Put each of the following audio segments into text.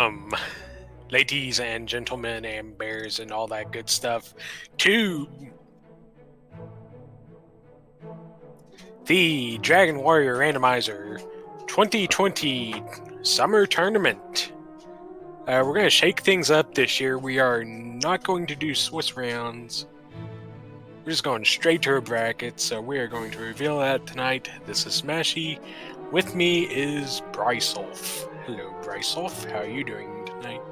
Um, ladies and gentlemen and bears and all that good stuff, to the Dragon Warrior Randomizer 2020 Summer Tournament. We're going to shake things up this year. We are not going to do Swiss rounds. We're just going straight to a bracket, so we are going to reveal that tonight. This is Smashy. With me is Brysolf. Hello, Brysolf. How are you doing tonight?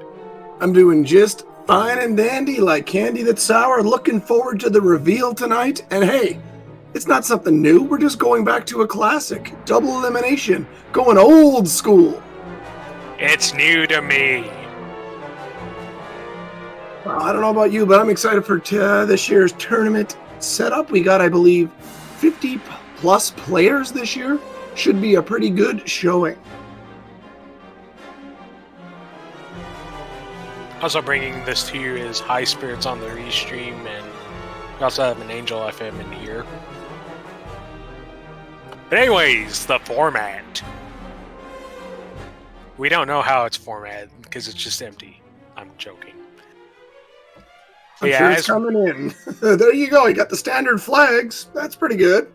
I'm doing just fine and dandy, like candy that's sour. Looking forward to the reveal tonight. And hey, it's not something new. We're just going back to a classic. Double elimination. Going old school. It's new to me. Well, I don't know about you, but I'm excited for this year's tournament setup. We got, I believe, 50 plus players this year. Should be a pretty good showing. Also bringing this to you is High Spirits on the Restream, and we also have an Angel FM in here. But anyways, the format. We don't know how it's formatted because it's just empty. I'm joking. I'm sure it's coming in. There you go. You got the standard flags. That's pretty good.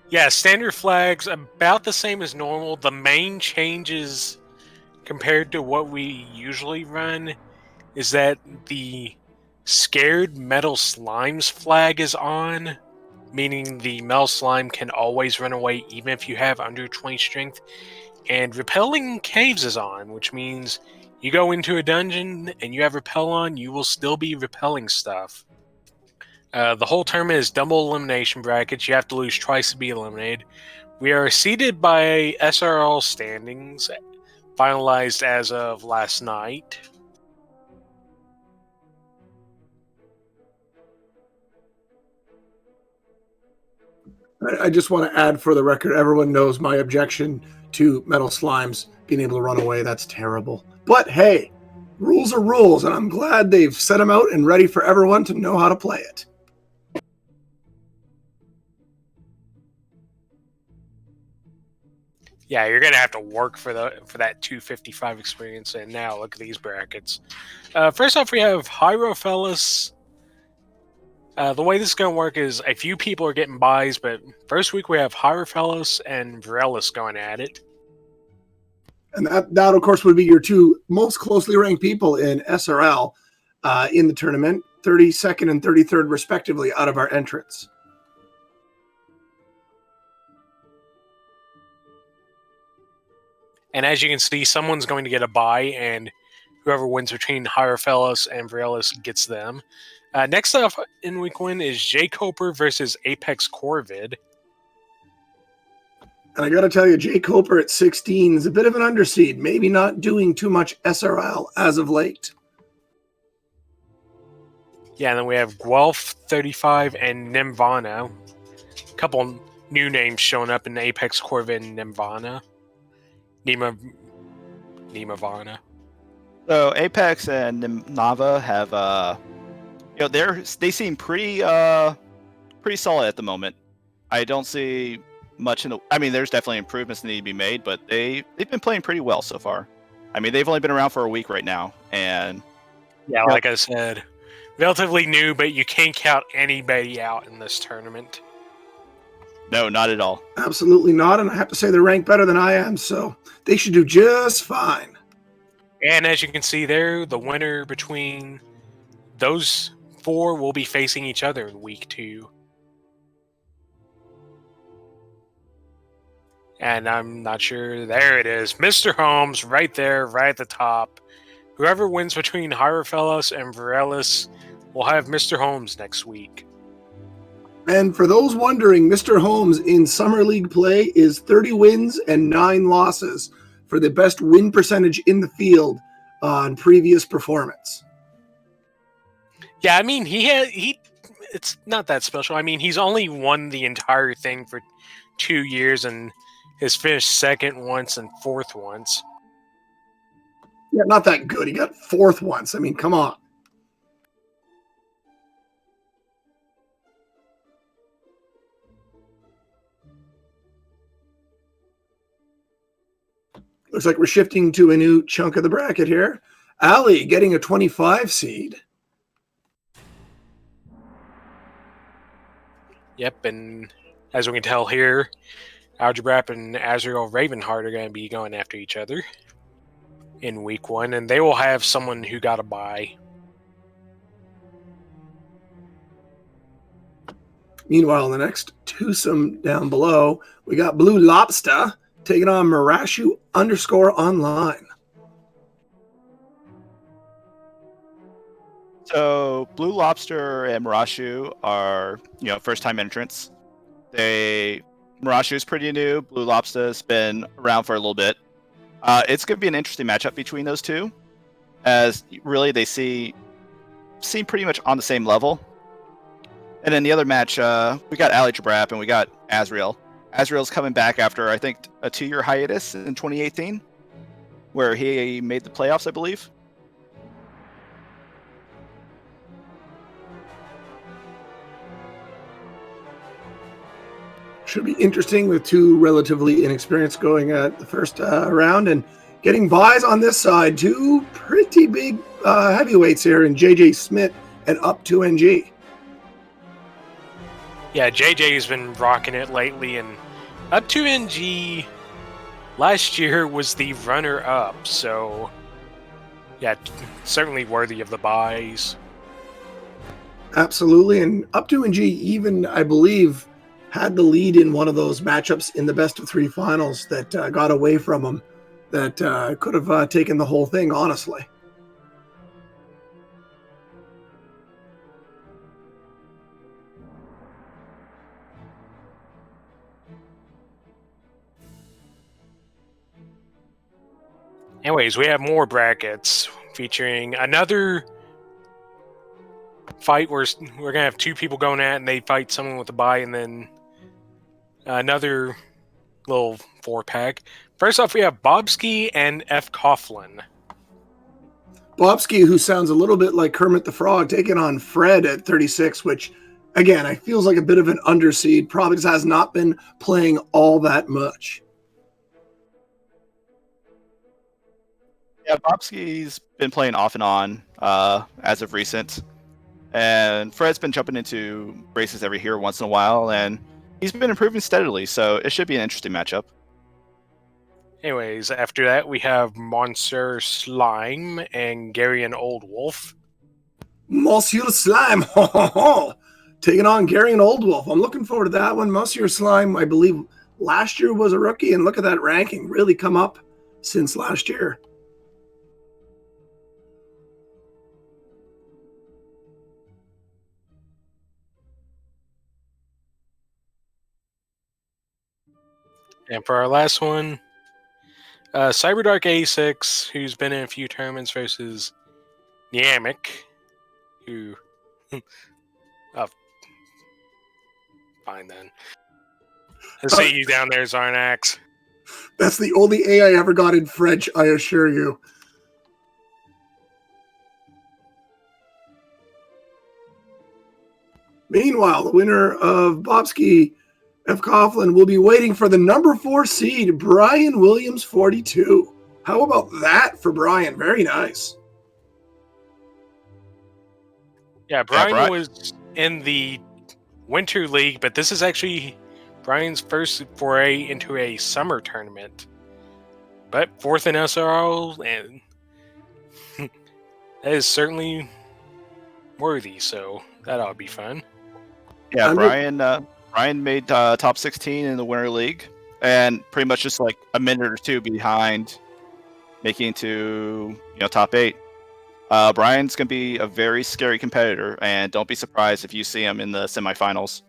Yeah, standard flags, about the same as normal. The main changes compared to what we usually run is that the Scared Metal Slimes flag is on, meaning the Metal Slime can always run away even if you have under 20 strength. And Repelling Caves is on, which means you go into a dungeon and you have Repel on, you will still be repelling stuff. The whole tournament is double elimination brackets. You have to lose twice to be eliminated. We are seeded by SRL standings, finalized as of last night. I just want to add for the record, everyone knows my objection to Metal Slimes being able to run away. That's terrible. But hey, rules are rules, and I'm glad they've set them out and ready for everyone to know how to play it. Yeah, you're gonna have to work for that 255 experience. And now look at these brackets. First off, we have Hierophilus. The way this is going to work is a few people are getting buys, but first week we have Hierophilus and Varellus going at it. And that, of course, would be your two most closely ranked people in SRL in the tournament, 32nd and 33rd, respectively, out of our entrants. And as you can see, someone's going to get a buy, and whoever wins between Hierophilus and Varellus gets them. Next up in week 1 is J. Coper versus Apex Corvid. And I got to tell you, Jay Coper at 16 is a bit of an underseed, maybe not doing too much SRL as of late. Yeah, and then we have Guelph 35 and Nimvana. A couple new names showing up in Apex Corvid and Nimvana. Nimavana. So Apex and Nava have they seem pretty solid at the moment. I don't see much there's definitely improvements that need to be made, but they've been playing pretty well so far. I mean, they've only been around for a week right now, and yeah, like I said, relatively new, but you can't count anybody out in this tournament. No, not at all. Absolutely not, and I have to say they're ranked better than I am, so they should do just fine. And as you can see there, the winner between those 4 will be facing each other in week 2. And I'm not sure. There it is. Mr. Holmes right there, right at the top. Whoever wins between Hierophilus and Varellus will have Mr. Holmes next week. And for those wondering, Mr. Holmes in Summer League play is 30 wins and 9 losses for the best win percentage in the field on previous performance. Yeah, I mean, it's not that special. I mean, he's only won the entire thing for 2 years and has finished second once and fourth once. Yeah, not that good. He got fourth once. I mean, come on. Looks like we're shifting to a new chunk of the bracket here. Ali getting a 25 seed. Yep, and as we can tell here, Algebrap and Azrael Ravenheart are going to be going after each other in week 1, and they will have someone who got a bye. Meanwhile, in the next twosome down below, we got Blue Lobster taking on Marashu_online. So Blue Lobster and Marashu are, first-time entrants. Marashu is pretty new. Blue Lobster's been around for a little bit. It's going to be an interesting matchup between those two, as really they seem pretty much on the same level. And then the other match, we got Ali Jabrap and we got Azrael. Azrael's coming back after, I think, a 2-year hiatus in 2018, where he made the playoffs, I believe. Should be interesting with two relatively inexperienced going at the first round and getting buys on this side. Two pretty big heavyweights here in JJ Smith and Up2NG. Yeah, JJ's been rocking it lately, and Up2NG last year was the runner-up, so yeah, certainly worthy of the buys. Absolutely, and Up2NG even, I believe, had the lead in one of those matchups in the best-of-3 finals that got away from him, that could have taken the whole thing, honestly. Anyways, we have more brackets featuring another fight where we're going to have two people going at, and they fight someone with a bye, and then another little 4-pack. First off, we have Bobski and F. Coughlin. Bobski, who sounds a little bit like Kermit the Frog, taking on Fred at 36, which, again, I feels like a bit of an underseed. Probably just has not been playing all that much. Yeah, Bobski's been playing off and on as of recent. And Fred's been jumping into races every here once in a while, and he's been improving steadily, so it should be an interesting matchup. Anyways, after that, we have Monster Slime and Gary and Old Wolf. Monsieur Slime, taking on Gary and Old Wolf. I'm looking forward to that one. Monsieur Slime, I believe, last year was a rookie, and look at that ranking, really come up since last year. And for our last one, Cyberdark A6, who's been in a few tournaments, versus Yamic, who... oh, fine then. I see you down there, Zarnax. That's the only A I ever got in French, I assure you. Meanwhile, the winner of Bobski F. Coughlin will be waiting for the number 4 seed, Brian Williams, 42. How about that for Brian? Very nice. Yeah, Brian was in the Winter League, but this is actually Brian's first foray into a summer tournament. But 4th in SRL, and that is certainly worthy, so that ought to be fun. Yeah, Brian made top 16 in the Winter League, and pretty much just like a minute or two behind making it to top 8. Brian's going to be a very scary competitor, and don't be surprised if you see him in the semifinals.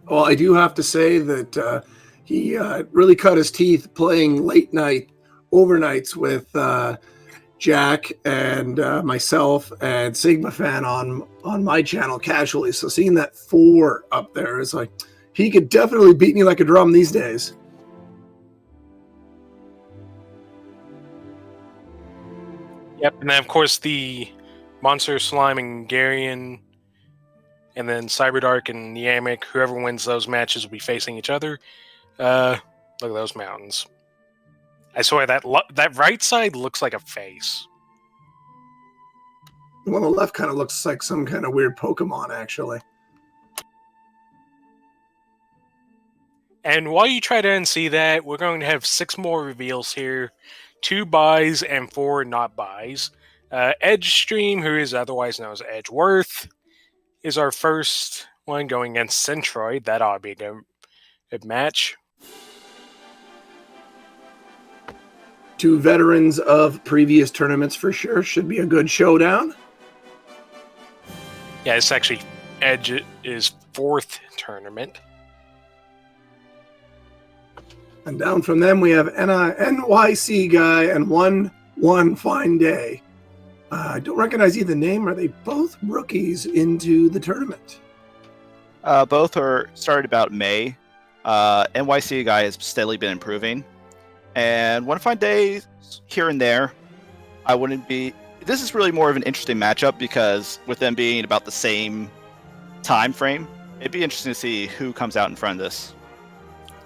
Well, I do have to say that he really cut his teeth playing late night overnights with Jack and myself and Sigma Fan on my channel casually. So seeing that 4 up there is like, he could definitely beat me like a drum these days. Yep, and then of course the Monster Slime and Garian, and then Cyberdark and Yamic, whoever wins those matches will be facing each other. Look at those mountains. I swear that right side looks like a face. The one on the left kind of looks like some kind of weird Pokemon, actually. And while you try to unsee that, we're going to have 6 more reveals here. 2 buys and 4 not buys. Edgestream, who is otherwise known as Edgeworth, is our first one going against Centroid. That ought to be a good match. 2 veterans of previous tournaments for sure. Should be a good showdown. Yeah, it's actually Edge's 4th tournament. And down from them, we have NYC guy and one fine day. I don't recognize either name. Are they both rookies into the tournament? Both are started about May. NYC guy has steadily been improving. And one fine day here and there, I wouldn't be... This is really more of an interesting matchup because with them being about the same time frame, it'd be interesting to see who comes out in front of this.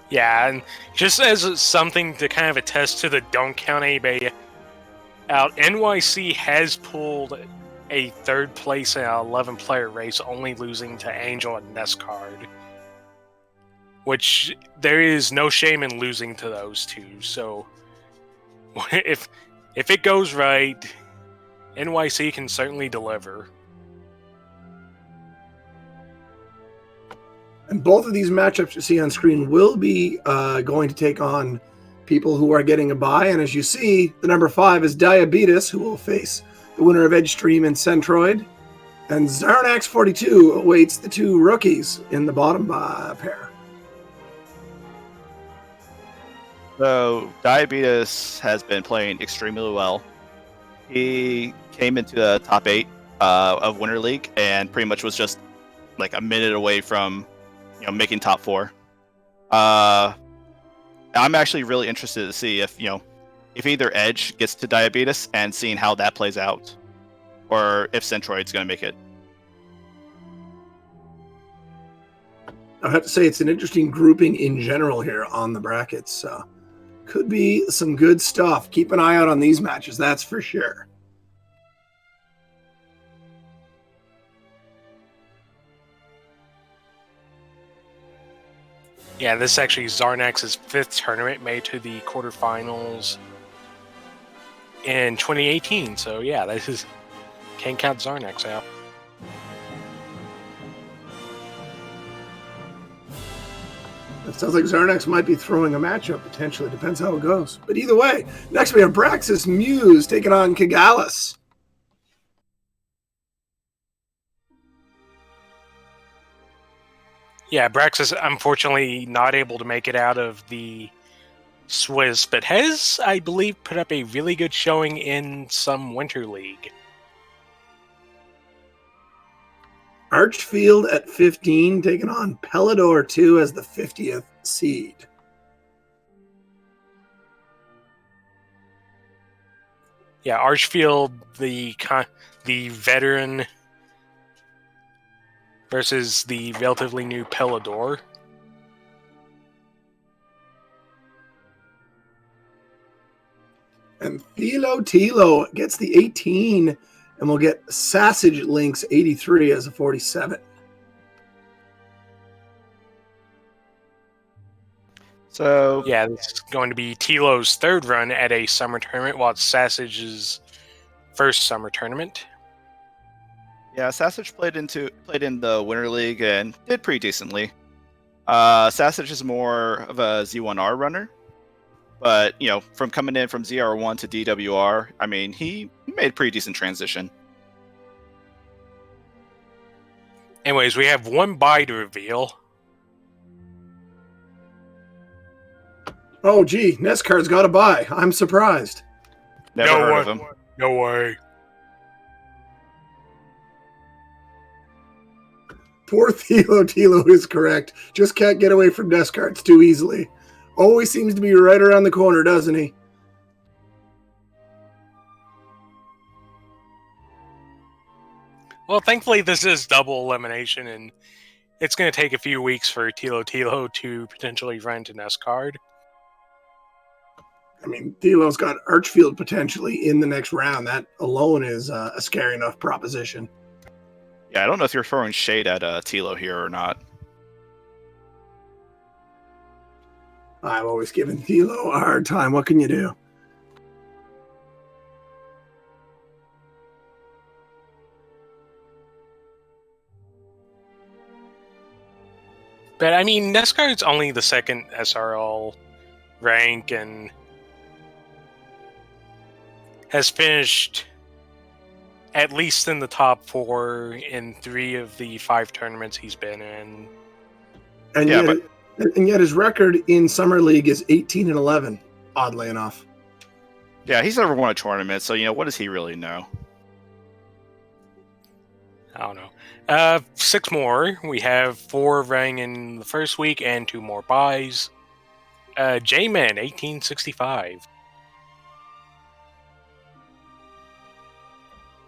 Yeah, and just as something to kind of attest to the don't count anybody out, NYC has pulled a 3rd place in an 11-player race, only losing to Angel and Nescard. Which, there is no shame in losing to those 2, so if it goes right, NYC can certainly deliver. And both of these matchups you see on screen will be going to take on people who are getting a bye. And as you see, the number 5 is Diabetes, who will face the winner of Edgestream and Centroid. And Zarnax 42 awaits the 2 rookies in the bottom pair. So, Diabetes has been playing extremely well. He came into the top 8 of Winter League and pretty much was just like a minute away from making top 4. I'm actually really interested to see if either Edge gets to Diabetes and seeing how that plays out, or if Centroid's going to make it. I have to say it's an interesting grouping in general here on the brackets. Could be some good stuff. Keep an eye out on these matches, that's for sure. Yeah, this is actually Zarnax's 5th tournament, made to the quarterfinals in 2018. So yeah, this is can't count Zarnax out. It sounds like Zarnax might be throwing a matchup potentially. Depends how it goes. But either way, next we have Braxis Muse taking on Kagalis. Yeah, Braxis unfortunately not able to make it out of the Swiss, but has, I believe, put up a really good showing in some Winter League. Archfield at 15, taking on Pelador 2 as the 50th seed. Yeah, Archfield, the veteran, versus the relatively new Pelador. And Tilo gets the 18, and we'll get Sausage Links 83 as a 47. So yeah, this is going to be Tilo's 3rd run at a summer tournament, while it's Sausage's 1st summer tournament. Yeah, Sausage played in the Winter League and did pretty decently. Sausage is more of a Z1R runner, but from coming in from ZR1 to DWR, I mean, he made a pretty decent transition. Anyways, we have 1 bye to reveal. Oh, gee, Nescard's got a bye. I'm surprised. Never heard of him. No way. Poor Tilo is correct. Just can't get away from Nescards too easily. Always seems to be right around the corner, doesn't he? Well, thankfully this is double elimination, and it's going to take a few weeks for Tilo to potentially run to Nescard. I mean, Thilo's got Archfield potentially in the next round. That alone is a scary enough proposition. Yeah, I don't know if you're throwing shade at Tilo here or not. I've always given Thilo a hard time. What can you do? But I mean, NESCAR's only the second SRL rank and has finished at least in the top 4 in 3 of the 5 tournaments he's been in. And Yeah, yet his record in Summer League is 18-11, oddly enough. Yeah, he's never won a tournament, so what does he really know? I don't know. 6 more. We have 4 running in the first week and 2 more buys. J-Man, 1865.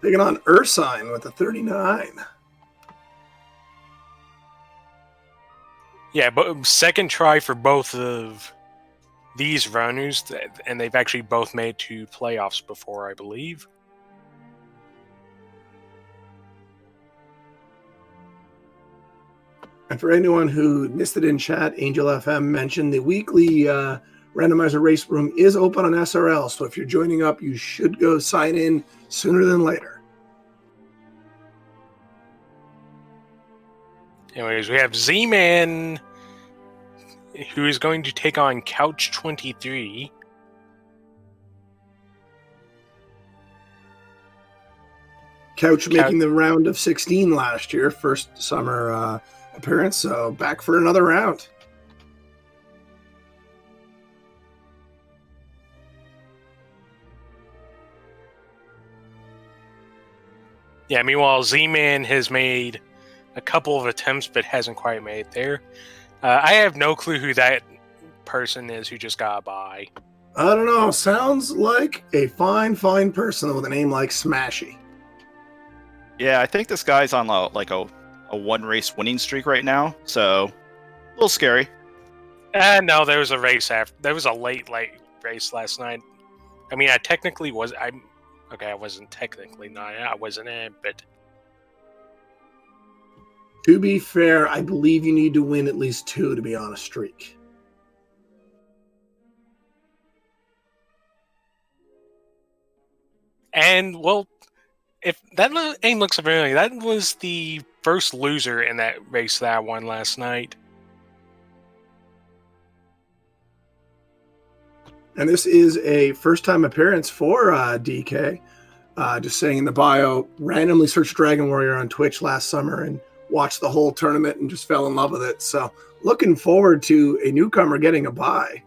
Taking on Ursine with a 39. Yeah, but second try for both of these runners, and they've actually both made to playoffs before, I believe. And for anyone who missed it in chat, Angel FM mentioned the weekly randomizer race room is open on SRL. So if you're joining up, you should go sign in sooner than later. Anyways, we have Z-Man, who is going to take on Couch 23. Couch making the round of 16 last year, first summer appearance, so back for another round. Yeah, meanwhile, Z-Man has made a couple of attempts but hasn't quite made it there. I have no clue who that person is who just got by. I don't know. Sounds like a fine person with a name like Smashy. Yeah, I think this guy's on a 1-race winning streak right now, so a little scary. No, there was a race after. There was a late race last night. I mean, I wasn't technically not. I wasn't in, but to be fair, I believe you need to win at least 2 to be on a streak. And well, if that aim looks familiar, that was the first loser in that race that I won last night. And this is a first-time appearance for DK. Just saying in the bio, randomly searched Dragon Warrior on Twitch last summer and watched the whole tournament and just fell in love with it. So looking forward to a newcomer getting a bye.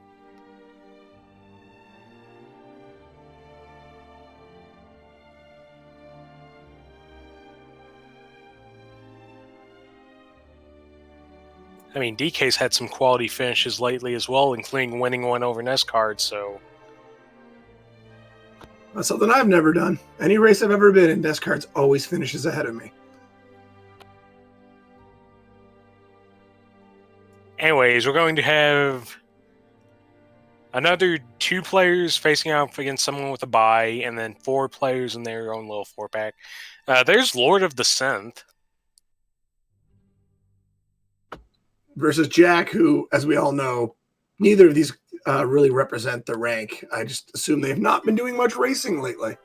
I mean, DK's had some quality finishes lately as well, including winning one over NESCARD, so... That's something I've never done. Any race I've ever been in, NESCARD's always finishes ahead of me. Anyways, we're going to have another 2 players facing off against someone with a bye, and then 4 players in their own little 4-pack. There's Lord of the Synth. Versus Jack, who, as we all know, neither of these really represent the rank. I just assume they've not been doing much racing lately.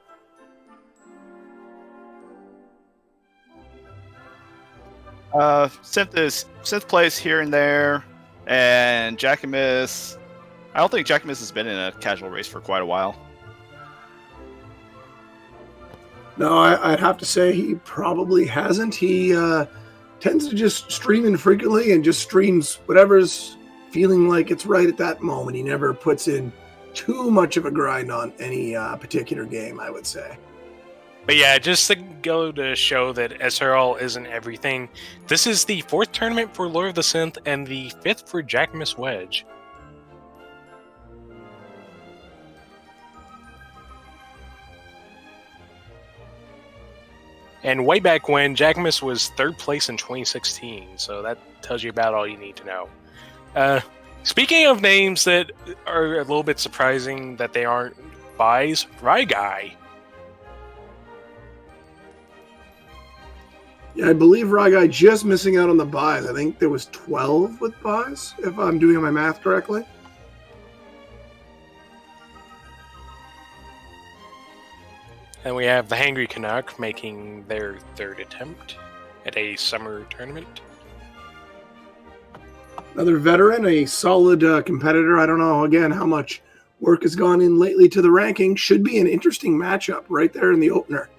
Synth plays here and there, and Jackamus. I don't think Jackamus has been in a casual race for quite a while. No, I'd have to say he probably hasn't. He tends to just stream infrequently and just streams whatever's feeling like it's right at that moment. He never puts in too much of a grind on any particular game, I would say. But yeah, just to go to show that SRL isn't everything, this is the 4th tournament for Lord of the Synth and the 5th for Jackamus Wedge. And way back when, Jackamus was 3rd place in 2016, so that tells you about all you need to know. Speaking of names that are a little bit surprising that they aren't buys, Ryguy. Yeah, I believe Ragai just missing out on the buys. I think there was 12 with buys, if I'm doing my math correctly. And we have the Hangry Canuck making their third attempt at a summer tournament. Another veteran, a solid competitor. I don't know, again, how much work has gone in lately to the ranking. Should be an interesting matchup right there in the opener.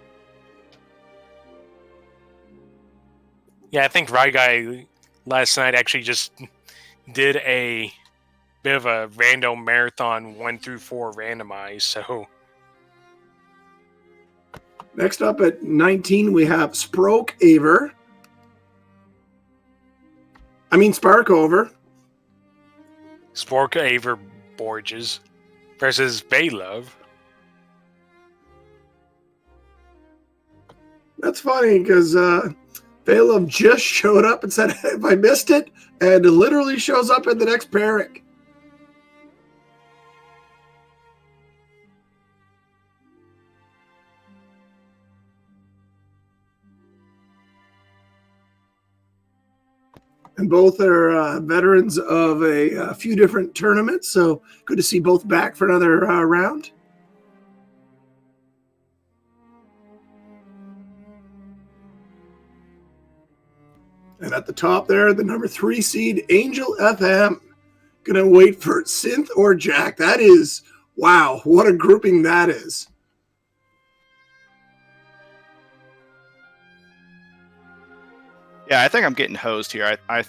Yeah, I think Ryguy last night actually just did a bit of a random marathon 1 through 4 randomized, so... Next up at 19, we have Sparkover Sporkaver Borges versus Baylove. That's funny because Baylove just showed up and said, "If I missed it," and it literally shows up in the next pairing. And both are veterans of a few different tournaments, so good to see both back for another round. And at the top there, the number 3 seed, Angel FM. Gonna wait for Synth or Jack. That is, wow, what a grouping that is. Yeah, I think I'm getting hosed here. I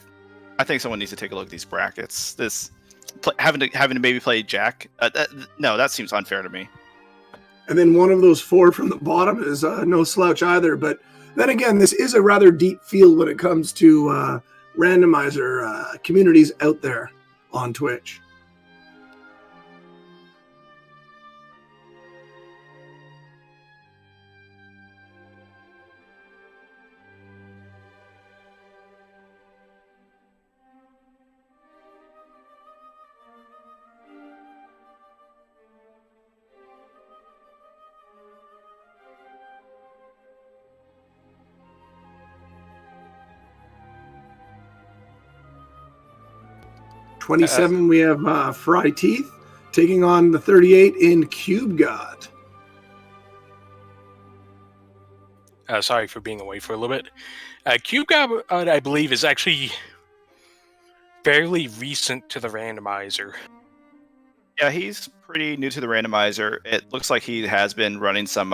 think someone needs to take a look at these brackets. Having to maybe play Jack. No, that seems unfair to me. And then one of those 4 from the bottom is no slouch either. But then again, this is a rather deep field when it comes to randomizer communities out there on Twitch. '27, we have Fry Teeth taking on the 38 in Cube God. Sorry for being away for a little bit. Cube God, I believe, is actually fairly recent to the randomizer. Yeah, he's pretty new to the randomizer. It looks like he has been running some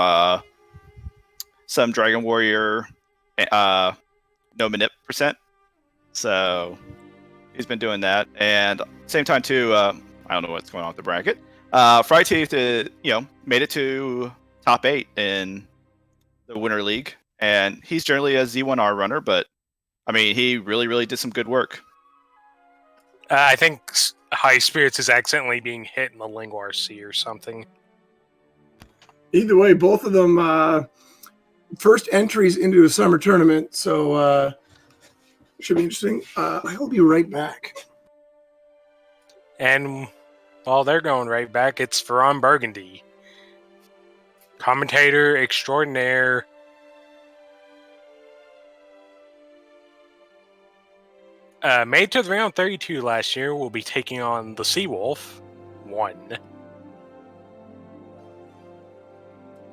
Dragon Warrior no manip %. So he's been doing that, and same time too. I don't know what's going on with the bracket. Fry Teeth, made it to top 8 in the Winter League, and he's generally a Z1R runner, but I mean, he really did some good work. I think High Spirits is accidentally being hit in the Linguar Sea or something. Either way, both of them first entries into a summer tournament, so should be interesting. I'll be right back. And while they're going right back, it's Ferran Burgundy, commentator extraordinaire. Made to the round 32 last year, will be taking on the Seawolf 1.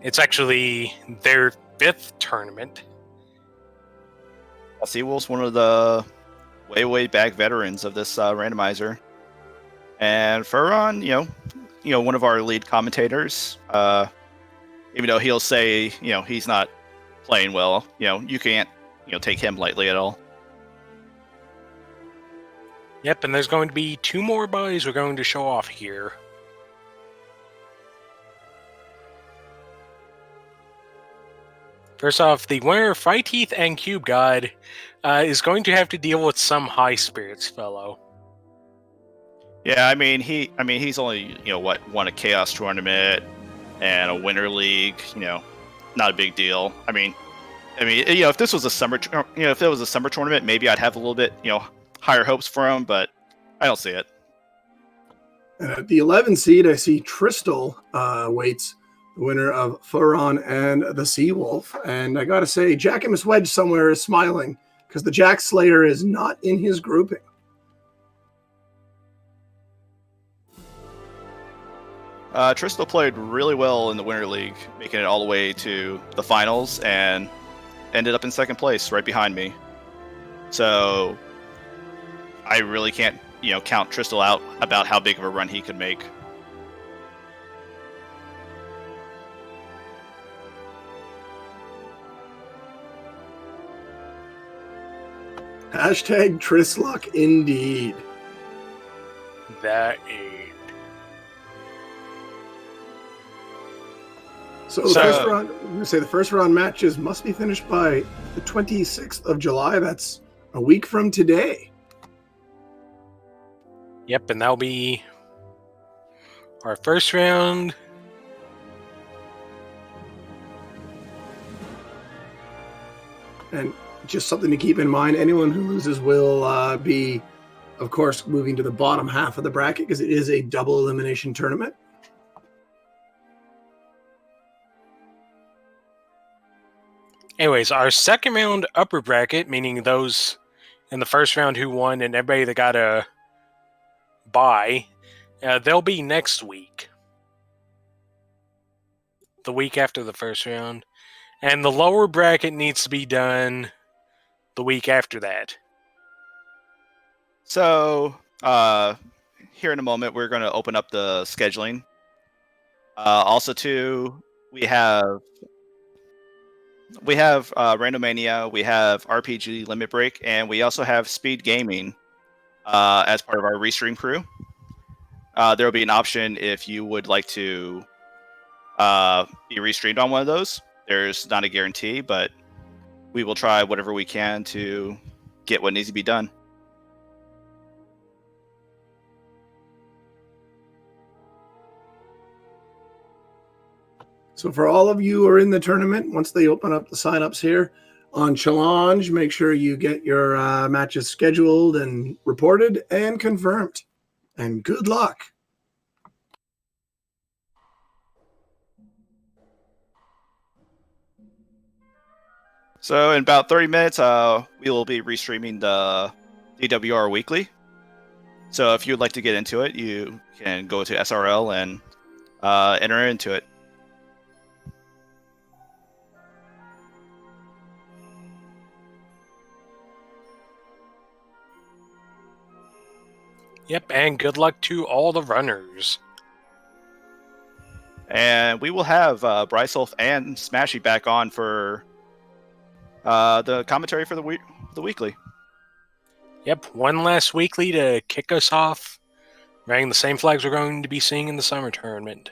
It's actually their 5th tournament. Seawolf's one of the way back veterans of this randomizer, and Ferran, one of our lead commentators. Even though he'll say, he's not playing well, you can't, take him lightly at all. Yep, and there's going to be 2 more buys we're going to show off here. First off, the winner of Fry Teeth and Cube God is going to have to deal with some High Spirits fellow. Yeah, I mean he's only won a Chaos tournament and a Winter League. Not a big deal. I mean, if this was a summer, if it was a summer tournament, maybe I'd have a little bit higher hopes for him, but I don't see it. And at the 11 seed, I see Tristal waits, the winner of Furon and the Seawolf. And I got to say, Jackamus Wedge somewhere is smiling because the Jack Slayer is not in his grouping. Tristal played really well in the Winter League, making it all the way to the finals and ended up in second place right behind me. So I really can't, count Tristal out about how big of a run he could make. Hashtag Trisluck indeed. That is. So the first round matches must be finished by the 26th of July. That's a week from today. Yep, and that'll be our first round. And just something to keep in mind, anyone who loses will be, of course, moving to the bottom half of the bracket because it is a double elimination tournament. Anyways, our second round upper bracket, meaning those in the first round who won and everybody that got a bye, they'll be next week. The week after the first round. And the lower bracket needs to be done the week after that. So, here in a moment, we're going to open up the scheduling. Also, too, we have Randomania, we have RPG Limit Break, and we also have Speed Gaming as part of our restream crew. There will be an option if you would like to be restreamed on one of those. There's not a guarantee, but we will try whatever we can to get what needs to be done. So for all of you who are in the tournament, once they open up the signups here on Challenge, make sure you get your matches scheduled and reported and confirmed. And good luck. So in about 30 minutes, we will be restreaming the DWR Weekly. So if you would like to get into it, you can go to SRL and enter into it. Yep, and good luck to all the runners. And we will have Brysolf and Smashy back on for the commentary for the weekly. Yep, one last weekly to kick us off, wearing the same flags we're going to be seeing in the summer tournament.